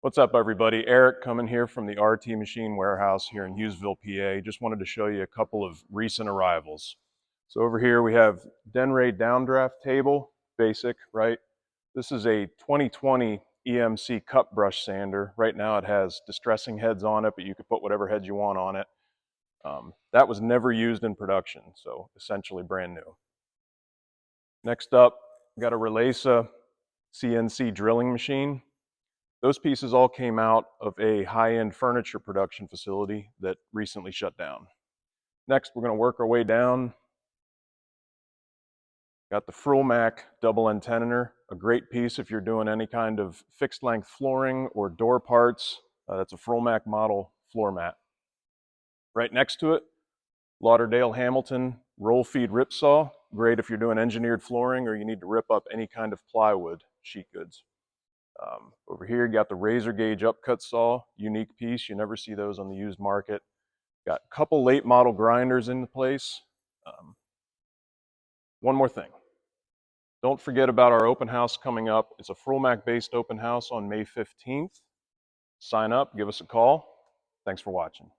What's up, everybody? Eric coming here from the RT Machine Warehouse here in Hughesville, PA. Just wanted to show you a couple of recent arrivals. So over here we have Denray downdraft table, basic, right? This is a 2020 EMC cup brush sander. Right now it has distressing heads on it, but you can put whatever heads you want on it. That was never used in production, so essentially brand new. Next up, we got a Relesa CNC drilling machine. Those pieces all came out of a high-end furniture production facility that recently shut down. Next, we're going to work our way down. Got the Frulmac double end tensioner, a great piece if you're doing any kind of fixed length flooring or door parts. That's a Frulmac model floor mat. Right next to it, Lauderdale Hamilton roll feed rip saw. Great if you're doing engineered flooring or you need to rip up any kind of plywood, sheet goods. Over here, you got the razor gauge upcut saw, unique piece. You never see those on the used market. Got a couple late model grinders in place. One more thing. Don't forget about our open house coming up. It's a Frulmac based open house on May 15th. Sign up, give us a call. Thanks for watching.